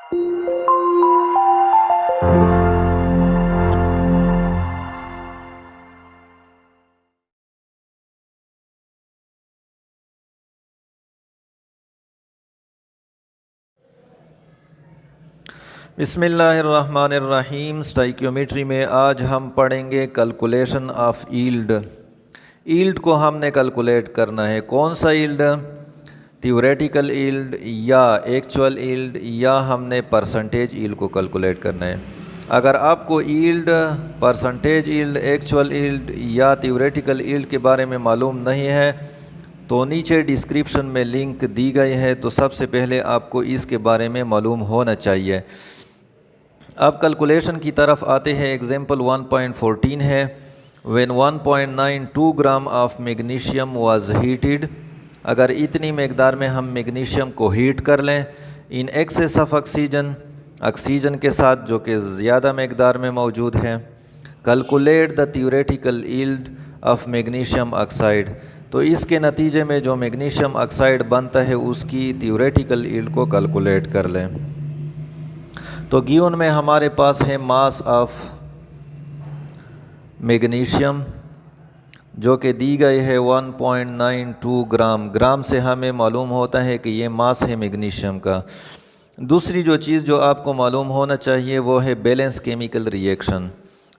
बिस्मिल्लाहिर्रहमानिर्रहीम। स्टोइकियोमेट्री में आज हम पढ़ेंगे कैलकुलेशन ऑफ यील्ड। यील्ड को हमने कैलकुलेट करना है। कौन सा यील्ड? थ्योरेटिकल यील्ड या एक्चुअल यील्ड, या हमने परसेंटेज यील्ड को कैलकुलेट करना है। अगर आपको yield, percentage yield, actual yield या थ्योरेटिकल यील्ड के बारे में मालूम नहीं है तो नीचे डिस्क्रिप्शन में लिंक दी गई है, तो सबसे पहले आपको इसके बारे में मालूम होना चाहिए। अब कैलकुलेशन की तरफ आते हैं। एग्जाम्पल 1.14 है, when 1.92 gram of magnesium was heated. अगर इतनी मकदार में हम मैग्नीशियम को हीट कर लें in excess of oxygen, oxygen के साथ जो कि ज़्यादा मकदार में मौजूद है। Calculate the theoretical yield of magnesium oxide. तो इसके नतीजे में जो मैग्नीशियम ऑक्साइड बनता है उसकी थ्योरेटिकल यील्ड को कैलकुलेट कर लें। तो गिवन में हमारे पास है मास ऑफ मैग्नीशियम जो कि दी गई है 1.92 ग्राम। ग्राम से हमें मालूम होता है कि ये मास है मैग्नीशियम का। दूसरी जो चीज़ जो आपको मालूम होना चाहिए वो है बैलेंस केमिकल रिएक्शन।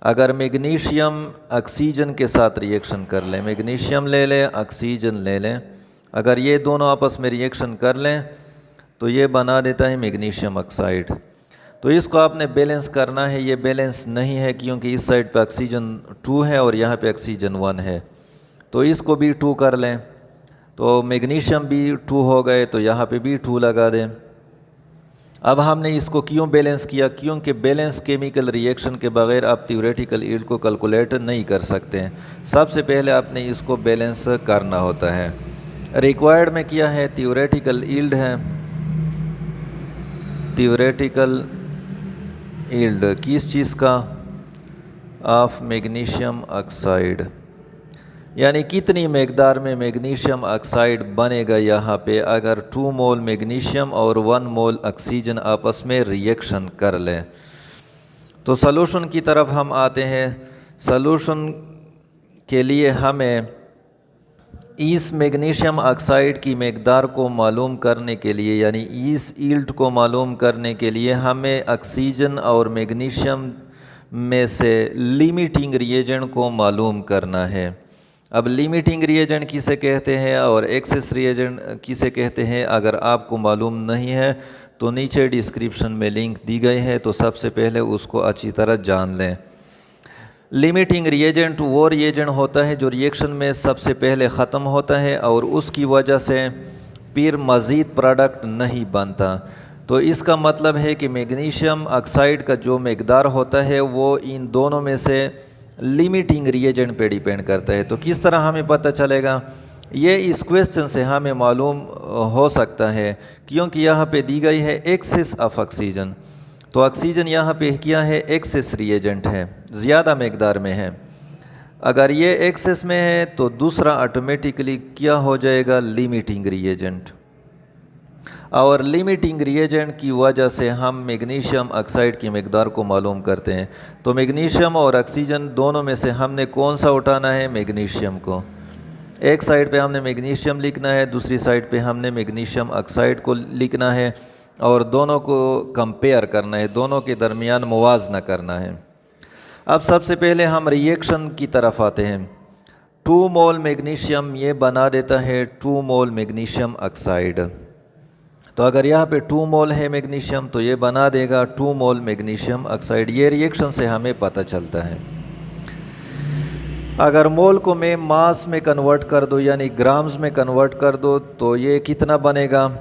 अगर मैग्नीशियम ऑक्सीजन के साथ रिएक्शन कर लें, मैग्नीशियम ले लें, ऑक्सीजन ले लें, अगर ये दोनों आपस में रिएक्शन कर लें तो ये बना देता है मैग्नीशियम ऑक्साइड। तो इसको आपने बैलेंस करना है। ये बैलेंस नहीं है क्योंकि इस साइड पे ऑक्सीजन 2 है और यहाँ पे ऑक्सीजन 1 है, तो इसको भी 2 कर लें। तो मैग्नीशियम भी 2 हो गए तो यहाँ पे भी 2 लगा दें। अब हमने इसको क्यों बैलेंस किया? क्योंकि बैलेंस केमिकल रिएक्शन के बगैर आप थ्योरेटिकल यील्ड को कैलकुलेट नहीं कर सकते हैं। सबसे पहले आपने इसको बैलेंस करना होता है। रिक्वायर्ड में किया है थ्योरेटिकल यील्ड है, थ्योरेटिकल यील्ड किस चीज़ का? ऑफ मैग्नीशियम ऑक्साइड, यानी कितनी मकदार में मैग्नीशियम ऑक्साइड बनेगा यहाँ पे अगर 2 मोल मैग्नीशियम और 1 मोल ऑक्सीजन आपस में रिएक्शन कर लें। तो सॉल्यूशन की तरफ हम आते हैं। सॉल्यूशन के लिए हमें इस मैग्नीशियम ऑक्साइड की मकदार को मालूम करने के लिए, यानी इस यील्ड को मालूम करने के लिए हमें ऑक्सीजन और मैग्नीशियम में से लिमिटिंग रिएजेंट को मालूम करना है। अब लिमिटिंग रिएजेंट किसे कहते हैं और एक्सेस रिएजेंट किसे कहते हैं, अगर आपको मालूम नहीं है तो नीचे डिस्क्रिप्शन में लिंक दी गई है, तो सबसे पहले उसको अच्छी तरह जान लें। लिमिटिंग रिएजेंट वो रिएजेंट होता है जो रिएक्शन में सबसे पहले ख़त्म होता है और उसकी वजह से फिर मज़ीद प्रोडक्ट नहीं बनता। तो इसका मतलब है कि मैग्नीशियम ऑक्साइड का जो मकदार होता है वो इन दोनों में से लिमिटिंग रिएजेंट पे डिपेंड करता है। तो किस तरह हमें पता चलेगा? ये इस क्वेश्चन से हमें मालूम हो सकता है क्योंकि यहाँ पे दी गई है एक्सेस ऑफ ऑक्सीजन। तो ऑक्सीजन यहाँ पे क्या है? एक्सेस रिएजेंट है, ज़्यादा मकदार में है। अगर ये एक्सेस में है तो दूसरा ऑटोमेटिकली क्या हो जाएगा? Limiting reagent. और लिमिटिंग रिएजेंट की वजह से हम मैग्नीशियम ऑक्साइड की मकदार को मालूम करते हैं। तो मैग्नीशियम और ऑक्सीजन दोनों में से हमने कौन सा उठाना है? मैग्नीशियम को। एक साइड पे हमने मैग्नीशियम लिखना है, दूसरी साइड पे हमने मैग्नीशियम ऑक्साइड को लिखना है और दोनों को कंपेयर करना है, दोनों के दरमियान मुवाजना करना है। अब सबसे पहले हम रिएक्शन की तरफ आते हैं। 2 मोल मैग्नीशियम ये बना देता है 2 मोल मैग्नीशियम ऑक्साइड। तो अगर यहाँ पे 2 मोल है मैग्नीशियम तो ये बना देगा 2 मोल मैग्नीशियम ऑक्साइड। ये रिएक्शन से हमें पता चलता है। अगर मोल को मैं मास में कन्वर्ट कर दो यानी ग्राम्स में कन्वर्ट कर दो तो ये कितना बनेगा?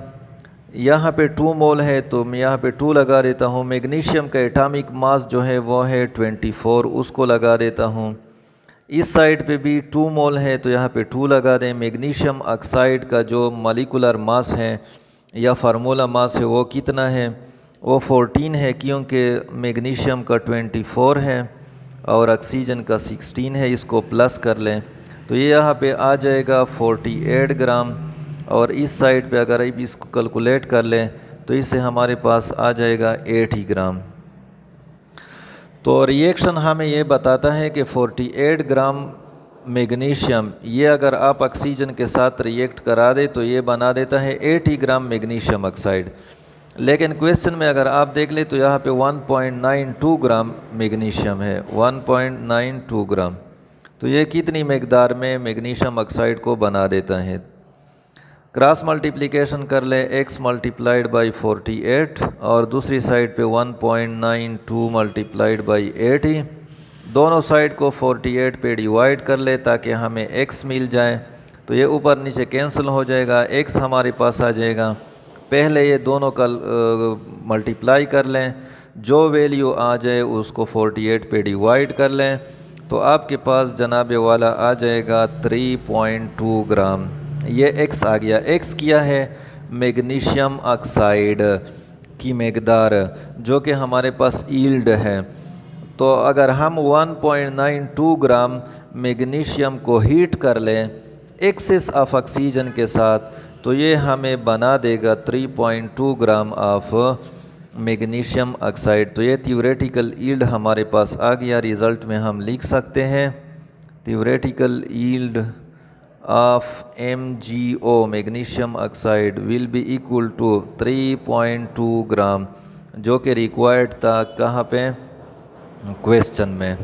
यहाँ पे 2 मोल है तो मैं यहाँ पे 2 लगा देता हूँ। मैग्नीशियम का एटॉमिक मास जो है वो है 24, उसको लगा देता हूँ। इस साइड पे भी 2 मोल है तो यहाँ पे 2 लगा दें। मैग्नीशियम ऑक्साइड का जो मॉलिक्यूलर मास है या फार्मूला मास है वो कितना है? वो 14 है क्योंकि मैग्नीशियम का 24 है और ऑक्सीजन का 16 है। इसको प्लस कर लें तो ये यहाँ पे आ जाएगा 48 ग्राम। और इस साइड पे अगर अब इसको कैलकुलेट कर लें तो इससे हमारे पास आ जाएगा 80 ग्राम। तो रिएक्शन हमें ये बताता है कि 48 ग्राम मैग्नीशियम ये अगर आप ऑक्सीजन के साथ रिएक्ट करा दे तो ये बना देता है 80 ग्राम मैग्नीशियम ऑक्साइड। लेकिन क्वेश्चन में अगर आप देख ले तो यहाँ पे 1.92 ग्राम मैग्नीशियम है, 1.92 ग्राम। तो ये कितनी मकदार में मैग्नीशियम ऑक्साइड को बना देता है। क्रॉस मल्टीप्लिकेशन कर ले x मल्टीप्लाइड बाई 48 और दूसरी साइड पे 1.92 मल्टीप्लाइड बाई 80। दोनों साइड को 48 पे डिवाइड कर ले ताकि हमें x मिल जाए। तो ये ऊपर नीचे कैंसिल हो जाएगा, x हमारे पास आ जाएगा। पहले ये दोनों का मल्टीप्लाई कर लें, जो वैल्यू आ जाए उसको 48 पे डिवाइड कर लें तो आपके पास जनाब वाला आ जाएगा 3.2 ग्राम। ये x आ गया। x किया है मैग्नीशियम ऑक्साइड की मकदार जो कि हमारे पास यील्ड है। तो अगर हम 1.92 ग्राम मैग्नीशियम को हीट कर लें एक्सेस ऑफ ऑक्सीजन के साथ तो ये हमें बना देगा 3.2 ग्राम ऑफ मैग्नीशियम ऑक्साइड। तो ये थ्योरेटिकल यील्ड हमारे पास आ गया। रिज़ल्ट में हम लिख सकते हैं theoretical yield of MgO magnesium oxide will be equal to 3.2 gram, जो कि रिक्वायर्ड था कहाँ पे, क्वेश्चन में।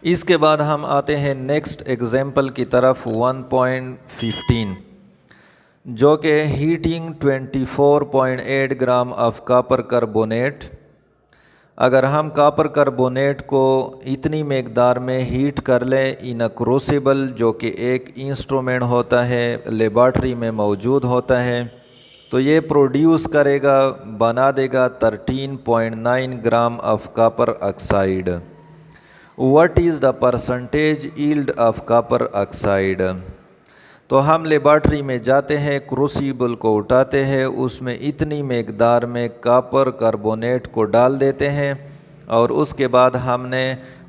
इसके बाद हम आते हैं नेक्स्ट एग्जाम्पल की तरफ 1.15 जो कि heating 24.8 gram of copper carbonate. अगर हम कॉपर कार्बोनेट को इतनी मकदार में हीट कर लें इन अ क्रूसिबल, जो कि एक इंस्ट्रूमेंट होता है लेबॉर्ट्री में मौजूद होता है, तो ये प्रोड्यूस करेगा, बना देगा 13.9 gram of copper oxide. What is the percentage yield of copper oxide. तो हम लेबॉर्ट्री में जाते हैं, क्रूसिबल को उठाते हैं, उसमें इतनी मकदार में कॉपर कार्बोनेट को डाल देते हैं और उसके बाद हमने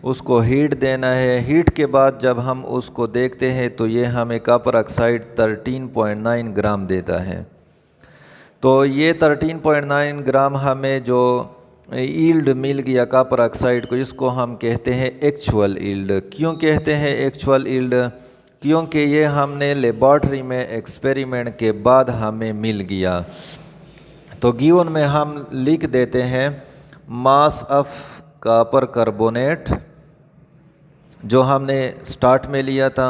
उसको हीट देना है। हीट के बाद जब हम उसको देखते हैं तो ये हमें कॉपर ऑक्साइड 13.9 ग्राम देता है। तो ये 13.9 ग्राम हमें जो यील्ड मिल गया कॉपर ऑक्साइड को, इसको हम कहते हैं एक्चुअल यील्ड। क्यों कहते हैं एक्चुअल यील्ड? क्योंकि ये हमने लेबॉर्ट्री में एक्सपेरिमेंट के बाद हमें मिल गया। तो गिवन में हम लिख देते हैं मास ऑफ कॉपर कार्बोनेट जो हमने स्टार्ट में लिया था,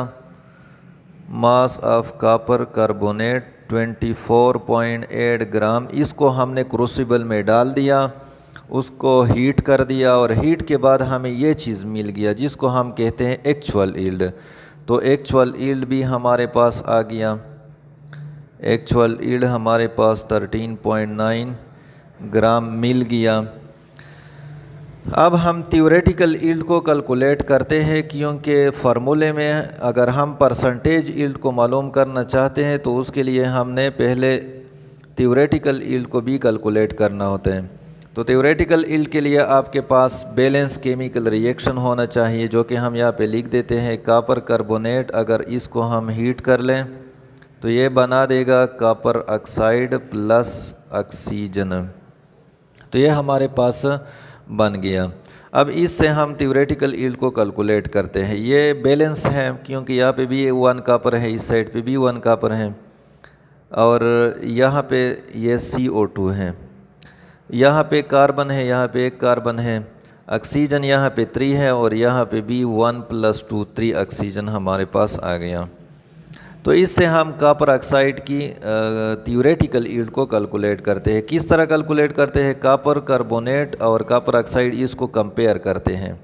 मास ऑफ कॉपर कार्बोनेट 24.8 ग्राम। इसको हमने क्रूसिबल में डाल दिया, उसको हीट कर दिया और हीट के बाद हमें ये चीज़ मिल गया जिसको हम कहते हैं एक्चुअल यील्ड। तो एक्चुअल यील्ड भी हमारे पास आ गया। एक्चुअल यील्ड हमारे पास 13.9 ग्राम मिल गया। अब हम थ्योरेटिकल यील्ड को कैलकुलेट करते हैं, क्योंकि फार्मूले में अगर हम परसेंटेज यील्ड को मालूम करना चाहते हैं तो उसके लिए हमने पहले थ्योरेटिकल यील्ड को भी कैलकुलेट करना होता है। तो थ्योरेटिकल यील्ड के लिए आपके पास बैलेंस केमिकल रिएक्शन होना चाहिए, जो कि हम यहाँ पे लिख देते हैं कॉपर कार्बोनेट। अगर इसको हम हीट कर लें तो ये बना देगा कॉपर ऑक्साइड प्लस ऑक्सीजन। तो ये हमारे पास बन गया। अब इससे हम थ्योरेटिकल यील्ड को कैलकुलेट करते हैं। ये बैलेंस है क्योंकि यहाँ पे भी 1 कॉपर है, इस साइड पे भी 1 कॉपर है और यहाँ पे ये CO2 है, यहाँ पे कार्बन है, यहाँ पे 1 कार्बन है, ऑक्सीजन यहाँ पे 3 है और यहाँ पे भी 1 + 2 3 ऑक्सीजन हमारे पास आ गया। तो इससे हम कॉपर ऑक्साइड की थ्योरेटिकल यील्ड को कैलकुलेट करते हैं। किस तरह कैलकुलेट करते हैं? कॉपर कार्बोनेट और कॉपर ऑक्साइड इसको कंपेयर करते हैं,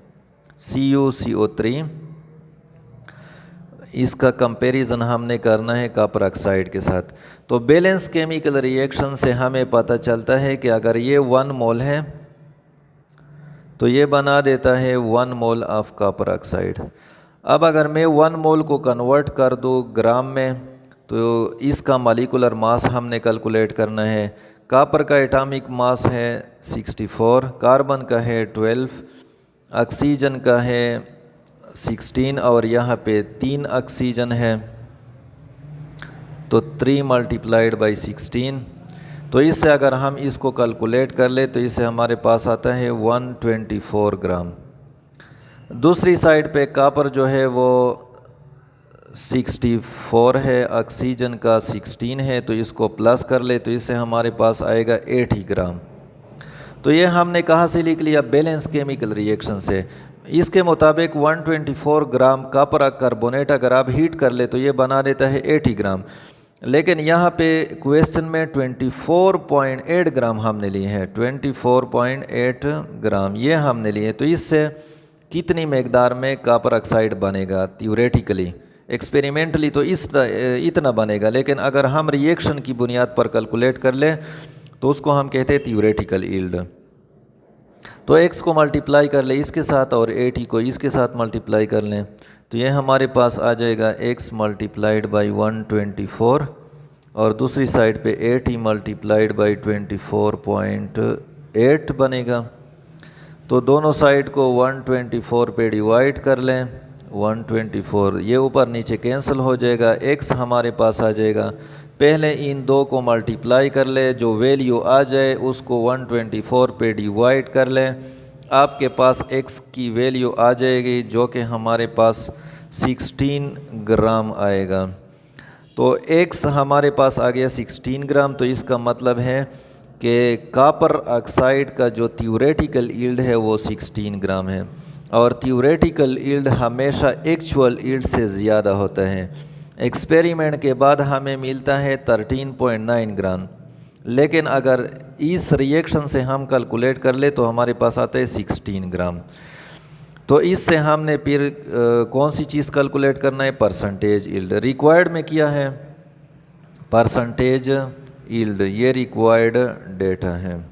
CuCO3, इसका कंपैरिजन हमने करना है कॉपर ऑक्साइड के साथ। तो बैलेंस केमिकल रिएक्शन से हमें पता चलता है कि अगर ये 1 मोल है तो ये बना देता है 1 मोल ऑफ कॉपर ऑक्साइड। अब अगर मैं 1 मोल को कन्वर्ट कर दूँ ग्राम में तो इसका मॉलिक्यूलर मास हमने कैलकुलेट करना है। कॉपर का एटॉमिक मास है 64, कार्बन का है 12, ऑक्सीजन का है 16 और यहाँ पे 3 ऑक्सीजन है, तो 3 × 16। तो इससे अगर हम इसको कैलकुलेट कर ले तो इससे हमारे पास आता है 124 ग्राम। दूसरी साइड पे कॉपर जो है वो 64 है, ऑक्सीजन का 16 है, तो इसको प्लस कर ले तो इससे हमारे पास आएगा 80 ग्राम। तो ये हमने कहाँ से लिख लिया? बैलेंस केमिकल रिएक्शन से। इसके मुताबिक 124 ग्राम कॉपर कार्बोनेट अगर आप हीट कर ले तो ये बना देता है 80 ग्राम। लेकिन यहाँ पे क्वेश्चन में 24.8 ग्राम हमने लिए हैं, 24.8 ग्राम ये हमने लिए। तो इससे कितनी मकदार में कॉपर ऑक्साइड बनेगा? थ्योरेटिकली, एक्सपेरिमेंटली तो इतना बनेगा, लेकिन अगर हम रिएक्शन की बुनियाद पर कैलकुलेट कर लें तो उसको हम कहते हैं थ्योरेटिकल यील्ड। तो x को मल्टीप्लाई कर ले इसके साथ और 80 को इसके साथ मल्टीप्लाई कर लें तो ये हमारे पास आ जाएगा x मल्टीप्लाइड बाई 124 और दूसरी साइड पे 80 मल्टीप्लाइड बाई 24.8 बनेगा। तो दोनों साइड को 124 पे डिवाइड कर लें, 124 ये ऊपर नीचे कैंसिल हो जाएगा, x हमारे पास आ जाएगा। पहले इन दो को मल्टीप्लाई कर ले, जो वैल्यू आ जाए उसको 124 पे डिवाइड कर लें, आपके पास x की वैल्यू आ जाएगी जो कि हमारे पास 16 ग्राम आएगा। तो x हमारे पास आ गया 16 ग्राम। तो इसका मतलब है कि कॉपर ऑक्साइड का जो थ्योरेटिकल यील्ड है वो 16 ग्राम है, और थ्योरेटिकल यील्ड हमेशा एक्चुअल यील्ड से ज़्यादा होता है। एक्सपेरिमेंट के बाद हमें मिलता है 13.9 ग्राम, लेकिन अगर इस रिएक्शन से हम कैलकुलेट कर ले तो हमारे पास आता है 16 ग्राम। तो इससे हमने फिर कौन सी चीज़ कैलकुलेट करना है? Percentage yield. रिक्वायर्ड में किया है परसेंटेज यील्ड, ये रिक्वायर्ड डेटा है।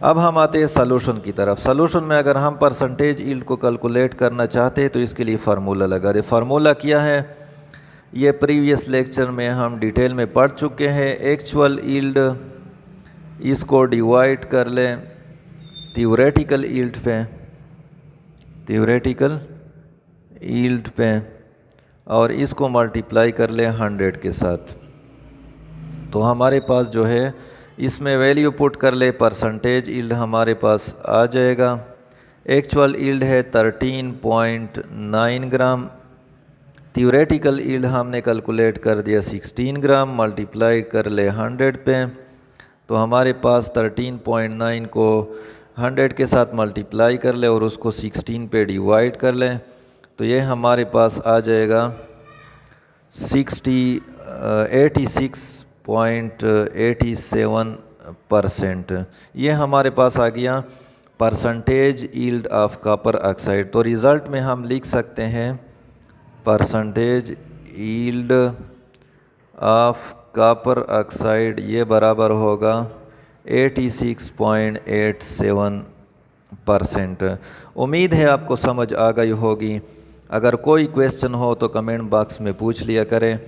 अब हम आते हैं सॉल्यूशन की तरफ। सॉल्यूशन में अगर हम परसेंटेज यील्ड को कैलकुलेट करना चाहते हैं तो इसके लिए फार्मूला लगा दे। फार्मूला क्या है? ये प्रीवियस लेक्चर में हम डिटेल में पढ़ चुके हैं। एक्चुअल यील्ड, इसको डिवाइड कर लें थ्योरेटिकल यील्ड पे, थ्योरेटिकल यील्ड पे, और इसको मल्टीप्लाई कर लें 100 के साथ। तो हमारे पास जो है इसमें वैल्यू पुट कर ले, परसेंटेज यील्ड हमारे पास आ जाएगा। एक्चुअल यील्ड है 13.9 ग्राम, थ्योरेटिकल यील्ड हमने कैलकुलेट कर दिया 16 ग्राम, मल्टीप्लाई कर ले 100 पे, तो हमारे पास 13.9 को 100 के साथ मल्टीप्लाई कर ले और उसको 16 पे डिवाइड कर लें, तो ये हमारे पास आ जाएगा 86.87%। ये हमारे पास आ गया percentage yield of copper oxide. तो रिज़ल्ट में हम लिख सकते हैं percentage yield of copper oxide ये बराबर होगा 86.87%। उम्मीद है आपको समझ आ गई होगी। अगर कोई क्वेश्चन हो तो कमेंट बॉक्स में पूछ लिया करें।